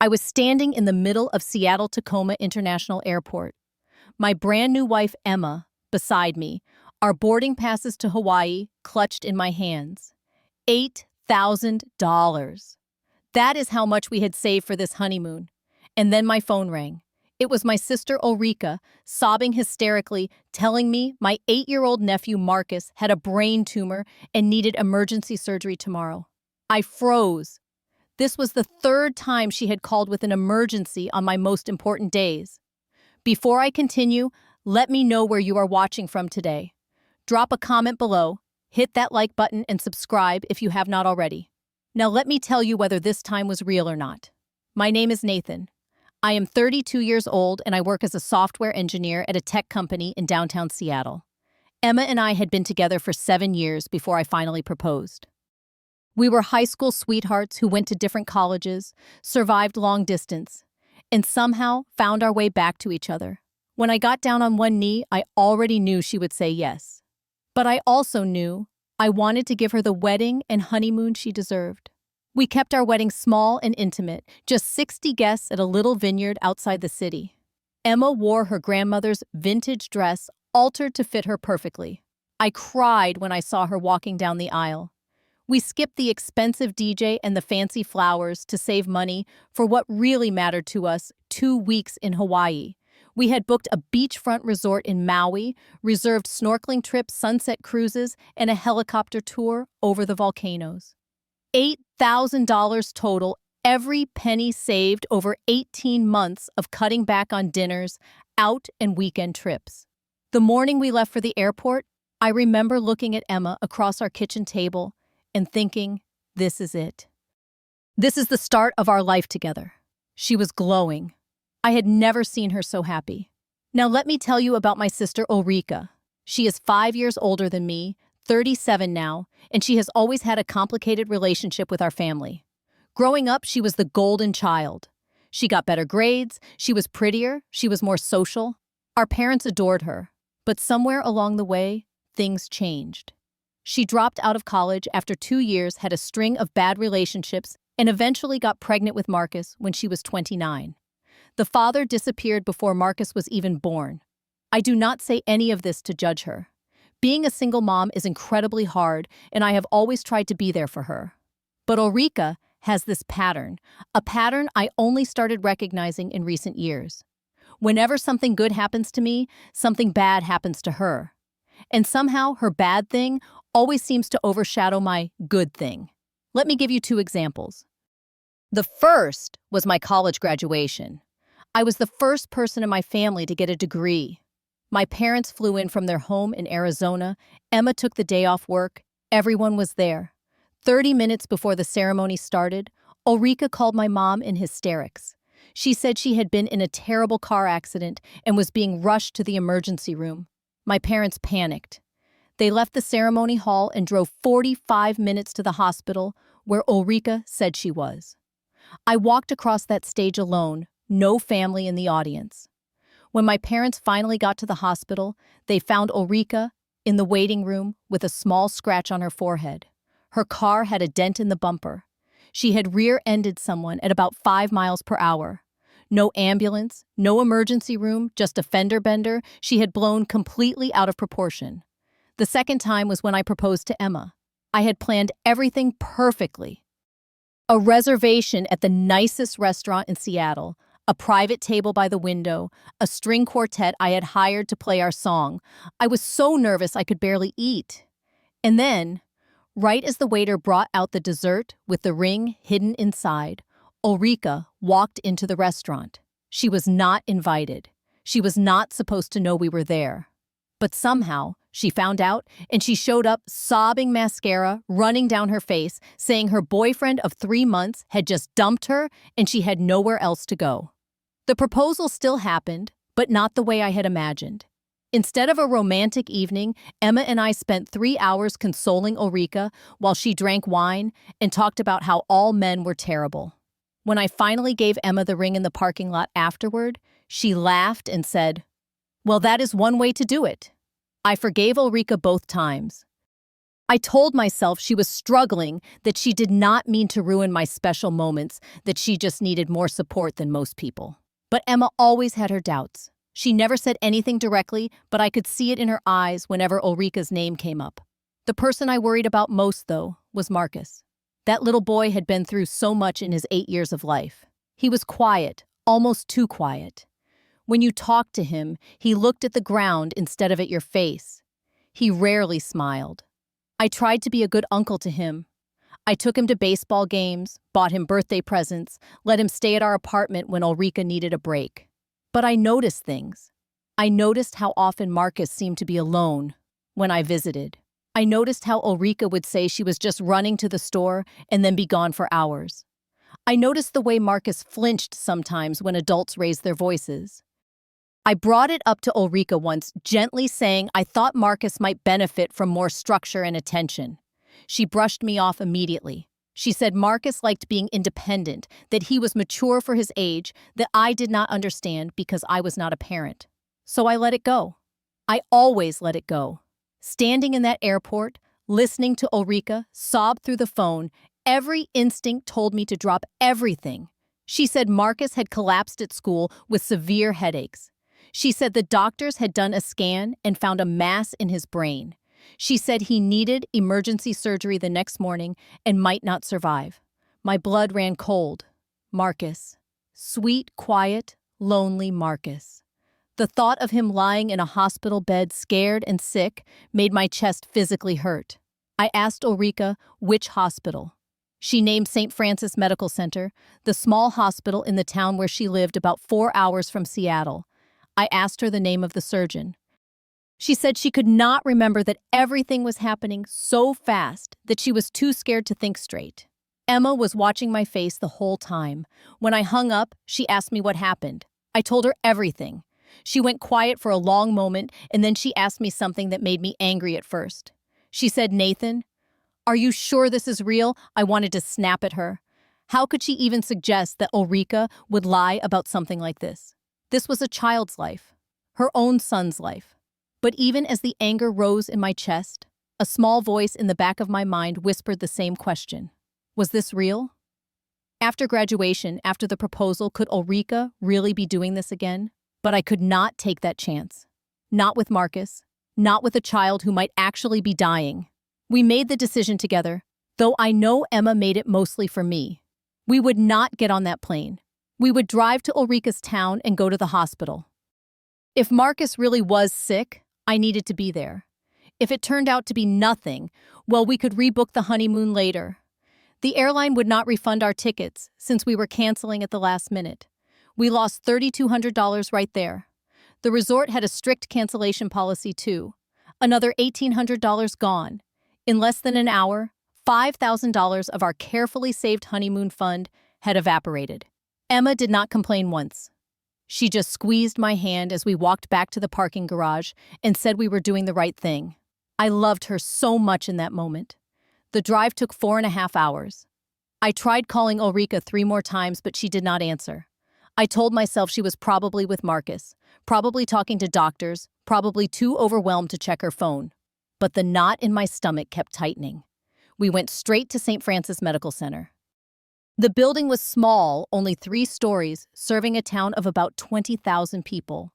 I was standing in the middle of Seattle-Tacoma International Airport. My brand new wife, Emma, beside me, our boarding passes to Hawaii clutched in my hands. $8,000. That is how much we had saved for this honeymoon. And then my phone rang. It was my sister Ulrika, sobbing hysterically, telling me my 8-year-old nephew Marcus had a brain tumor and needed emergency surgery tomorrow. I froze. This was the third time she had called with an emergency on my most important days. Before I continue, let me know where you are watching from today. Drop a comment below, hit that like button, and subscribe if you have not already. Now let me tell you whether this time was real or not. My name is Nathan. I am 32 years old and I work as a software engineer at a tech company in downtown Seattle. Emma and I had been together for 7 years before I finally proposed. We were high school sweethearts who went to different colleges, survived long distance, and somehow found our way back to each other. When I got down on one knee, I already knew she would say yes. But I also knew I wanted to give her the wedding and honeymoon she deserved. We kept our wedding small and intimate, just 60 guests at a little vineyard outside the city. Emma wore her grandmother's vintage dress, altered to fit her perfectly. I cried when I saw her walking down the aisle. We skipped the expensive DJ and the fancy flowers to save money for what really mattered to us: 2 weeks in Hawaii. We had booked a beachfront resort in Maui, reserved snorkeling trips, sunset cruises, and a helicopter tour over the volcanoes. $8,000 total, every penny saved over 18 months of cutting back on dinners, out and weekend trips. The morning we left for the airport, I remember looking at Emma across our kitchen table and thinking, this is it. This is the start of our life together. She was glowing. I had never seen her so happy. Now let me tell you about my sister Ulrika. She is 5 years older than me, 37 now, and she has always had a complicated relationship with our family. Growing up, she was the golden child. She got better grades, she was prettier, she was more social. Our parents adored her, but somewhere along the way, things changed. She dropped out of college after 2 years, had a string of bad relationships, and eventually got pregnant with Marcus when she was 29. The father disappeared before Marcus was even born. I do not say any of this to judge her. Being a single mom is incredibly hard, and I have always tried to be there for her. But Ulrika has this pattern, a pattern I only started recognizing in recent years. Whenever something good happens to me, something bad happens to her. And somehow her bad thing always seems to overshadow my good thing. Let me give you 2 examples. The first was my college graduation. I was the first person in my family to get a degree. My parents flew in from their home in Arizona. Emma took the day off work. Everyone was there. 30 minutes before the ceremony started, Ulrika called my mom in hysterics. She said she had been in a terrible car accident and was being rushed to the emergency room. My parents panicked. They left the ceremony hall and drove 45 minutes to the hospital where Ulrika said she was. I walked across that stage alone, no family in the audience. When my parents finally got to the hospital, they found Ulrika in the waiting room with a small scratch on her forehead. Her car had a dent in the bumper. She had rear-ended someone at about 5 miles per hour. No ambulance, no emergency room, just a fender bender. She had blown completely out of proportion. The second time was when I proposed to Emma. I had planned everything perfectly. A reservation at the nicest restaurant in Seattle, a private table by the window, a string quartet I had hired to play our song. I was so nervous I could barely eat. And then, right as the waiter brought out the dessert with the ring hidden inside, Ulrika walked into the restaurant. She was not invited. She was not supposed to know we were there. But somehow, she found out, and she showed up sobbing, mascara running down her face, saying her boyfriend of 3 months had just dumped her and she had nowhere else to go. The proposal still happened, but not the way I had imagined. Instead of a romantic evening, Emma and I spent 3 hours consoling Ulrika while she drank wine and talked about how all men were terrible. When I finally gave Emma the ring in the parking lot afterward, she laughed and said, "Well, that is one way to do it." I forgave Ulrika both times. I told myself she was struggling, that she did not mean to ruin my special moments, that she just needed more support than most people. But Emma always had her doubts. She never said anything directly, but I could see it in her eyes whenever Ulrika's name came up. The person I worried about most, though, was Marcus. That little boy had been through so much in his 8 years of life. He was quiet, almost too quiet. When you talked to him, he looked at the ground instead of at your face. He rarely smiled. I tried to be a good uncle to him. I took him to baseball games, bought him birthday presents, let him stay at our apartment when Ulrika needed a break. But I noticed things. I noticed how often Marcus seemed to be alone when I visited. I noticed how Ulrika would say she was just running to the store and then be gone for hours. I noticed the way Marcus flinched sometimes when adults raised their voices. I brought it up to Ulrika once, gently saying I thought Marcus might benefit from more structure and attention. She brushed me off immediately. She said Marcus liked being independent, that he was mature for his age, that I did not understand because I was not a parent. So I let it go. I always let it go. Standing in that airport, listening to Ulrika sob through the phone, every instinct told me to drop everything. She said Marcus had collapsed at school with severe headaches. She said the doctors had done a scan and found a mass in his brain. She said he needed emergency surgery the next morning and might not survive. My blood ran cold. Marcus. Sweet, quiet, lonely Marcus. The thought of him lying in a hospital bed, scared and sick, made my chest physically hurt. I asked Ulrika which hospital. She named St. Francis Medical Center, the small hospital in the town where she lived about 4 hours from Seattle. I asked her the name of the surgeon. She said she could not remember, that everything was happening so fast that she was too scared to think straight. Emma was watching my face the whole time. When I hung up, she asked me what happened. I told her everything. She went quiet for a long moment, and then she asked me something that made me angry at first. She said, "Nathan, are you sure this is real?" I wanted to snap at her. How could she even suggest that Ulrika would lie about something like this? This was a child's life, her own son's life. But even as the anger rose in my chest, a small voice in the back of my mind whispered the same question. Was this real? After graduation, after the proposal, could Ulrika really be doing this again? But I could not take that chance. Not with Marcus, not with a child who might actually be dying. We made the decision together, though I know Emma made it mostly for me. We would not get on that plane. We would drive to Ulrika's town and go to the hospital. If Marcus really was sick, I needed to be there. If it turned out to be nothing, well, we could rebook the honeymoon later. The airline would not refund our tickets since we were canceling at the last minute. We lost $3,200 right there. The resort had a strict cancellation policy too. Another $1,800 gone. In less than an hour, $5,000 of our carefully saved honeymoon fund had evaporated. Emma did not complain once. She just squeezed my hand as we walked back to the parking garage and said we were doing the right thing. I loved her so much in that moment. The drive took 4.5 hours. I tried calling Ulrika 3 more times, but she did not answer. I told myself she was probably with Marcus, probably talking to doctors, probably too overwhelmed to check her phone. But the knot in my stomach kept tightening. We went straight to St. Francis Medical Center. The building was small, only 3 stories, serving a town of about 20,000 people.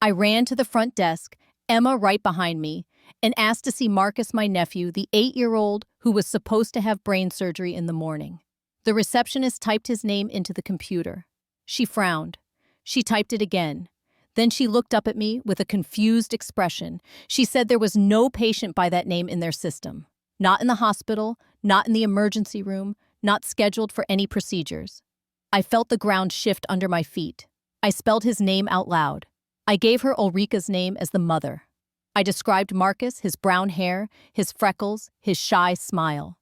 I ran to the front desk, Emma right behind me, and asked to see Marcus, my nephew, the 8-year-old who was supposed to have brain surgery in the morning. The receptionist typed his name into the computer. She frowned. She typed it again. Then she looked up at me with a confused expression. She said there was no patient by that name in their system. Not in the hospital, not in the emergency room, not scheduled for any procedures. I felt the ground shift under my feet. I spelled his name out loud. I gave her Ulrika's name as the mother. I described Marcus, his brown hair, his freckles, his shy smile.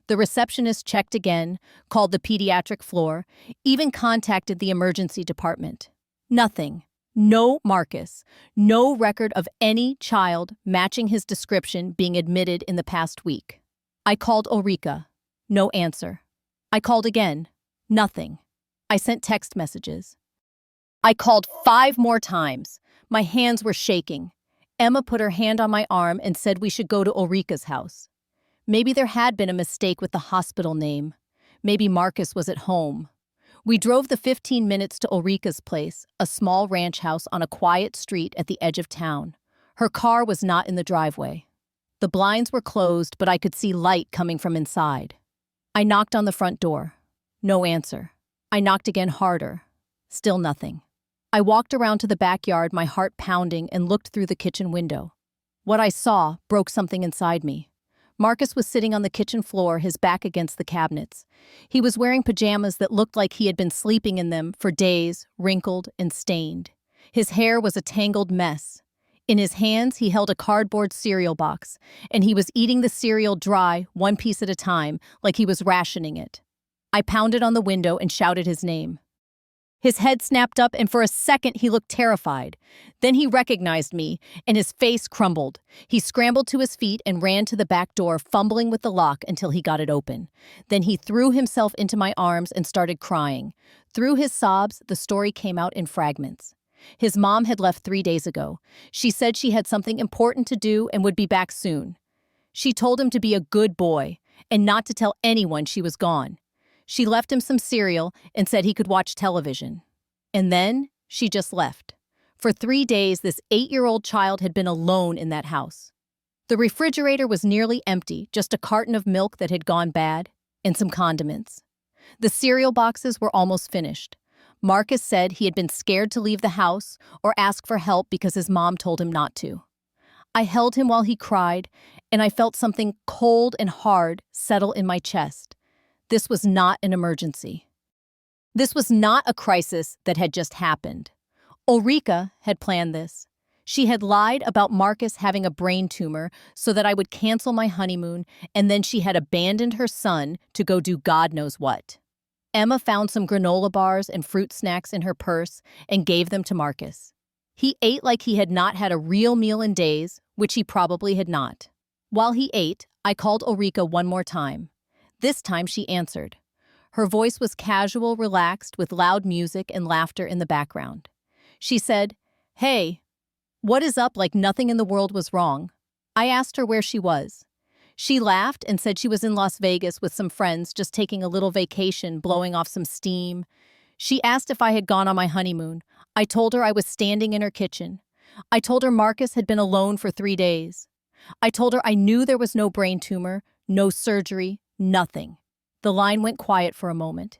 The receptionist checked again, called the pediatric floor, even contacted the emergency department. Nothing. No Marcus. No record of any child matching his description being admitted in the past week. I called Ulrika. No answer. I called again. Nothing. I sent text messages. I called 5 more times. My hands were shaking. Emma put her hand on my arm and said we should go to Ulrika's house. Maybe there had been a mistake with the hospital name. Maybe Marcus was at home. We drove the 15 minutes to Ulrika's place, a small ranch house on a quiet street at the edge of town. Her car was not in the driveway. The blinds were closed, but I could see light coming from inside. I knocked on the front door. No answer. I knocked again harder. Still nothing. I walked around to the backyard, my heart pounding, and looked through the kitchen window. What I saw broke something inside me. Marcus was sitting on the kitchen floor, his back against the cabinets. He was wearing pajamas that looked like he had been sleeping in them for days, wrinkled and stained. His hair was a tangled mess. In his hands, he held a cardboard cereal box, and he was eating the cereal dry, one piece at a time, like he was rationing it. I pounded on the window and shouted his name. His head snapped up, and for a second he looked terrified. Then he recognized me, and his face crumbled. He scrambled to his feet and ran to the back door, fumbling with the lock until he got it open. Then he threw himself into my arms and started crying. Through his sobs, the story came out in fragments. His mom had left 3 days ago. She said she had something important to do and would be back soon. She told him to be a good boy and not to tell anyone she was gone. She left him some cereal and said he could watch television. And then she just left. For 3 days, this 8-year-old child had been alone in that house. The refrigerator was nearly empty, just a carton of milk that had gone bad and some condiments. The cereal boxes were almost finished. Marcus said he had been scared to leave the house or ask for help because his mom told him not to. I held him while he cried, and I felt something cold and hard settle in my chest. This was not an emergency. This was not a crisis that had just happened. Ulrika had planned this. She had lied about Marcus having a brain tumor so that I would cancel my honeymoon, and then she had abandoned her son to go do God knows what. Emma found some granola bars and fruit snacks in her purse and gave them to Marcus. He ate like he had not had a real meal in days, which he probably had not. While he ate, I called Ulrika one more time. This time she answered. Her voice was casual, relaxed, with loud music and laughter in the background. She said, "Hey, what is up?" like nothing in the world was wrong. I asked her where she was. She laughed and said she was in Las Vegas with some friends, just taking a little vacation, blowing off some steam. She asked if I had gone on my honeymoon. I told her I was standing in her kitchen. I told her Marcus had been alone for 3 days. I told her I knew there was no brain tumor, no surgery, nothing. The line went quiet for a moment.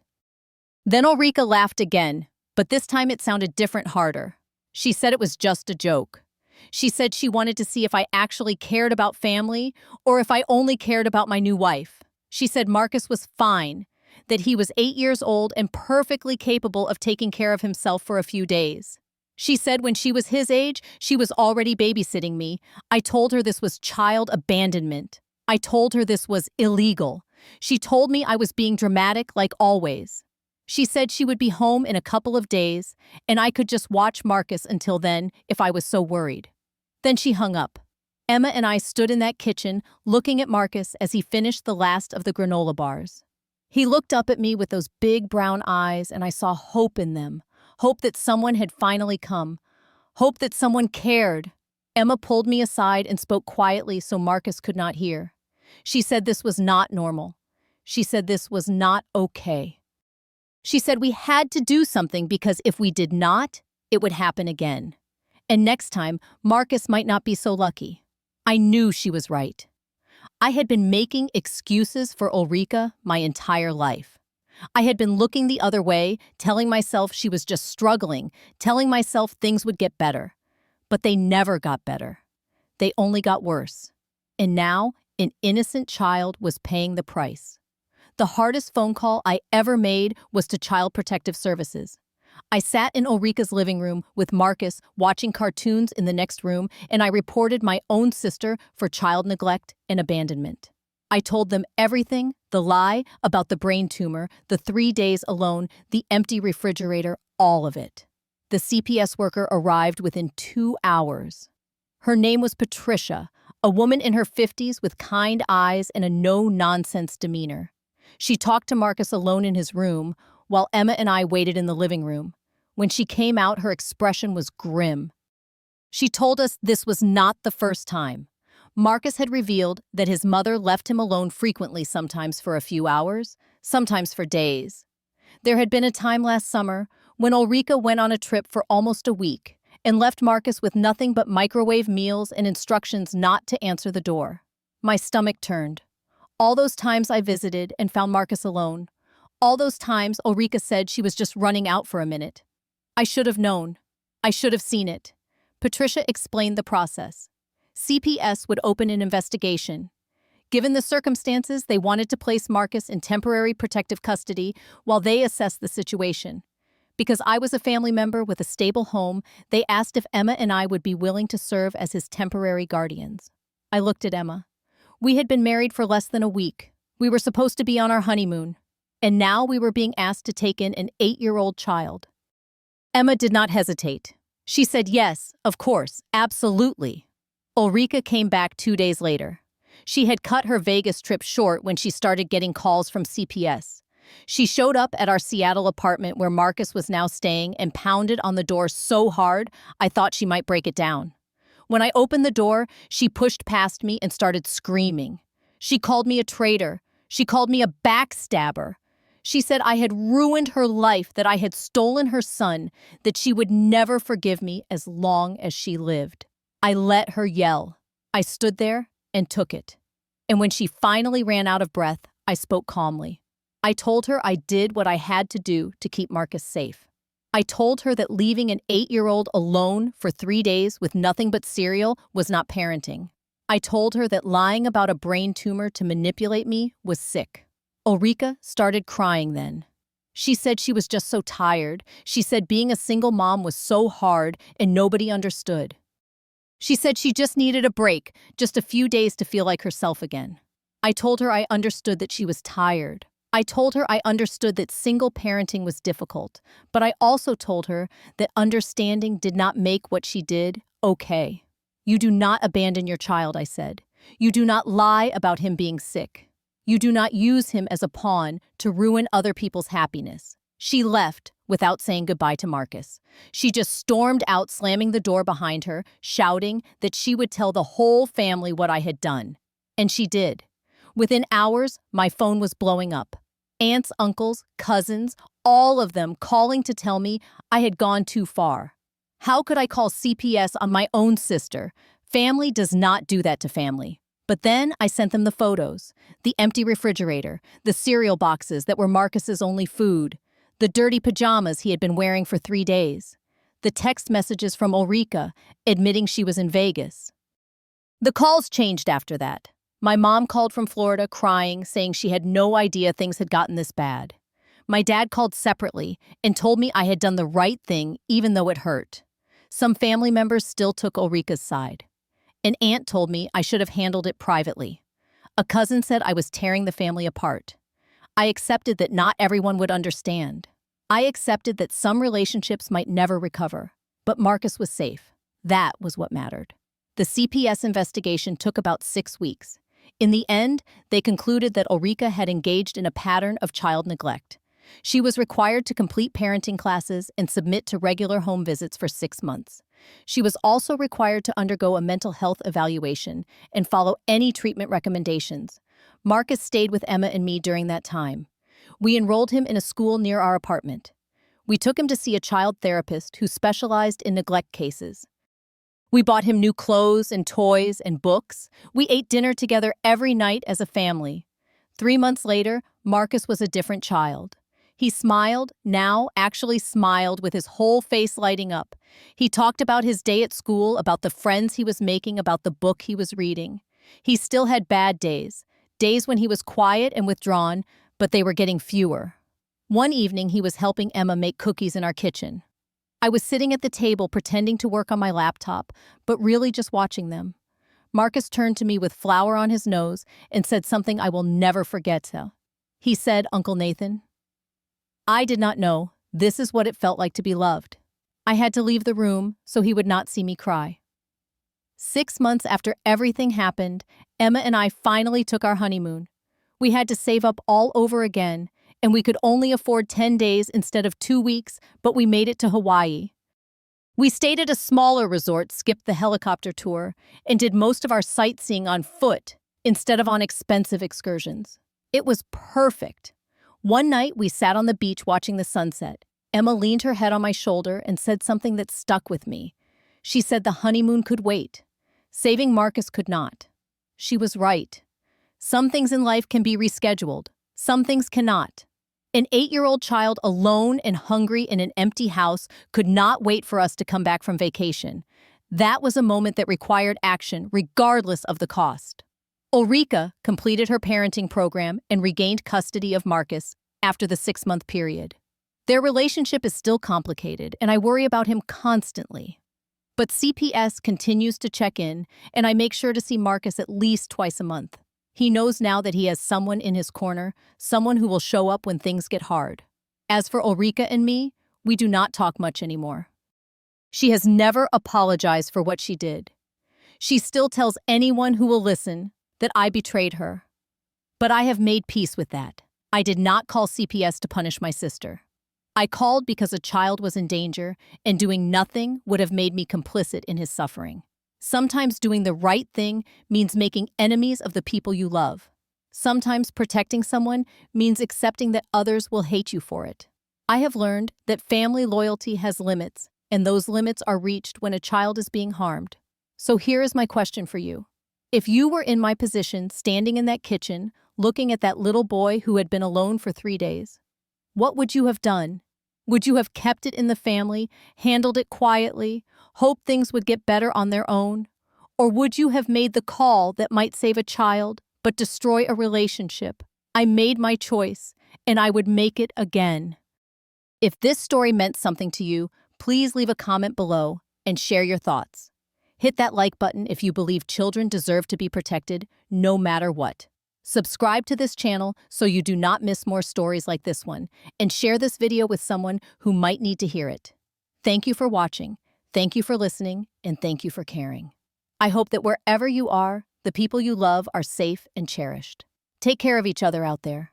Then Ulrika laughed again, but this time it sounded different, harder. She said it was just a joke. She said she wanted to see if I actually cared about family or if I only cared about my new wife. She said Marcus was fine, that he was 8 years old and perfectly capable of taking care of himself for a few days. She said when she was his age, she was already babysitting me. I told her this was child abandonment. I told her this was illegal. She told me I was being dramatic like always. She said she would be home in a couple of days, and I could just watch Marcus until then if I was so worried. Then she hung up. Emma and I stood in that kitchen, looking at Marcus as he finished the last of the granola bars. He looked up at me with those big brown eyes, and I saw hope in them. Hope that someone had finally come. Hope that someone cared. Emma pulled me aside and spoke quietly so Marcus could not hear. She said this was not normal. She said this was not okay. She said we had to do something because if we did not, it would happen again. And next time, Marcus might not be so lucky. I knew she was right. I had been making excuses for Ulrika my entire life. I had been looking the other way, telling myself she was just struggling, telling myself things would get better. But they never got better. They only got worse. And now, an innocent child was paying the price. The hardest phone call I ever made was to Child Protective Services. I sat in Ulrika's living room with Marcus watching cartoons in the next room, and I reported my own sister for child neglect and abandonment. I told them everything, the lie about the brain tumor, the 3 days alone, the empty refrigerator, all of it. The CPS worker arrived within 2 hours. Her name was Patricia, a woman in her 50s with kind eyes and a no-nonsense demeanor. She talked to Marcus alone in his room, while Emma and I waited in the living room. When she came out, her expression was grim. She told us this was not the first time. Marcus had revealed that his mother left him alone frequently, sometimes for a few hours, sometimes for days. There had been a time last summer when Ulrika went on a trip for almost a week and left Marcus with nothing but microwave meals and instructions not to answer the door. My stomach turned. All those times I visited and found Marcus alone. All those times Ulrika said she was just running out for a minute. I should have known. I should have seen it. Patricia explained the process. CPS would open an investigation. Given the circumstances, they wanted to place Marcus in temporary protective custody while they assessed the situation. Because I was a family member with a stable home, they asked if Emma and I would be willing to serve as his temporary guardians. I looked at Emma. We had been married for less than a week. We were supposed to be on our honeymoon. And now we were being asked to take in an 8-year-old child. Emma did not hesitate. She said yes, of course, absolutely. Ulrika came back 2 days later. She had cut her Vegas trip short when she started getting calls from CPS. She showed up at our Seattle apartment where Marcus was now staying and pounded on the door so hard I thought she might break it down. When I opened the door, she pushed past me and started screaming. She called me a traitor. She called me a backstabber. She said I had ruined her life, that I had stolen her son, that she would never forgive me as long as she lived. I let her yell. I stood there and took it. And when she finally ran out of breath, I spoke calmly. I told her I did what I had to do to keep Marcus safe. I told her that leaving an 8-year-old alone for 3 days with nothing but cereal was not parenting. I told her that lying about a brain tumor to manipulate me was sick. Ulrika started crying then. She said she was just so tired. She said being a single mom was so hard and nobody understood. She said she just needed a break, just a few days to feel like herself again. I told her I understood that she was tired. I told her I understood that single parenting was difficult, but I also told her that understanding did not make what she did okay. You do not abandon your child, I said. You do not lie about him being sick. You do not use him as a pawn to ruin other people's happiness. She left without saying goodbye to Marcus. She just stormed out, slamming the door behind her, shouting that she would tell the whole family what I had done. And she did. Within hours, my phone was blowing up. Aunts, uncles, cousins, all of them calling to tell me I had gone too far. How could I call CPS on my own sister? Family does not do that to family. But then I sent them the photos, the empty refrigerator, the cereal boxes that were Marcus's only food, the dirty pajamas he had been wearing for 3 days, the text messages from Ulrika admitting she was in Vegas. The calls changed after that. My mom called from Florida crying, saying she had no idea things had gotten this bad. My dad called separately and told me I had done the right thing even though it hurt. Some family members still took Ulrika's side. An aunt told me I should have handled it privately. A cousin said I was tearing the family apart. I accepted that not everyone would understand. I accepted that some relationships might never recover. But Marcus was safe. That was what mattered. The CPS investigation took about 6 weeks. In the end, they concluded that Ulrika had engaged in a pattern of child neglect. She was required to complete parenting classes and submit to regular home visits for 6 months. She was also required to undergo a mental health evaluation and follow any treatment recommendations. Marcus stayed with Emma and me during that time. We enrolled him in a school near our apartment. We took him to see a child therapist who specialized in neglect cases. We bought him new clothes and toys and books. We ate dinner together every night as a family. 3 months later, Marcus was a different child. He smiled, now actually smiled with his whole face lighting up. He talked about his day at school, about the friends he was making, about the book he was reading. He still had bad days, days when he was quiet and withdrawn, but they were getting fewer. One evening, he was helping Emma make cookies in our kitchen. I was sitting at the table pretending to work on my laptop, but really just watching them. Marcus turned to me with flour on his nose and said something I will never forget. He said, "Uncle Nathan, I did not know this is what it felt like to be loved." I had to leave the room so he would not see me cry. 6 months after everything happened, Emma and I finally took our honeymoon. We had to save up all over again, and we could only afford 10 days instead of 2 weeks, but we made it to Hawaii. We stayed at a smaller resort, skipped the helicopter tour, and did most of our sightseeing on foot instead of on expensive excursions. It was perfect. One night, we sat on the beach watching the sunset. Emma leaned her head on my shoulder and said something that stuck with me. She said the honeymoon could wait. Saving Marcus could not. She was right. Some things in life can be rescheduled. Some things cannot. An 8-year-old child alone and hungry in an empty house could not wait for us to come back from vacation. That was a moment that required action, regardless of the cost. Ulrika completed her parenting program and regained custody of Marcus after the 6-month period. Their relationship is still complicated, and I worry about him constantly. But CPS continues to check in, and I make sure to see Marcus at least twice a month. He knows now that he has someone in his corner, someone who will show up when things get hard. As for Ulrika and me, we do not talk much anymore. She has never apologized for what she did. She still tells anyone who will listen that I betrayed her. But I have made peace with that. I did not call CPS to punish my sister. I called because a child was in danger, and doing nothing would have made me complicit in his suffering. Sometimes doing the right thing means making enemies of the people you love. Sometimes protecting someone means accepting that others will hate you for it. I have learned that family loyalty has limits, and those limits are reached when a child is being harmed. So here is my question for you. If you were in my position, standing in that kitchen, looking at that little boy who had been alone for 3 days, what would you have done? Would you have kept it in the family, handled it quietly, hoped things would get better on their own? Or would you have made the call that might save a child, but destroy a relationship? I made my choice, and I would make it again. If this story meant something to you, please leave a comment below and share your thoughts. Hit that like button if you believe children deserve to be protected, no matter what. Subscribe to this channel so you do not miss more stories like this one, and share this video with someone who might need to hear it. Thank you for watching, thank you for listening, and thank you for caring. I hope that wherever you are, the people you love are safe and cherished. Take care of each other out there.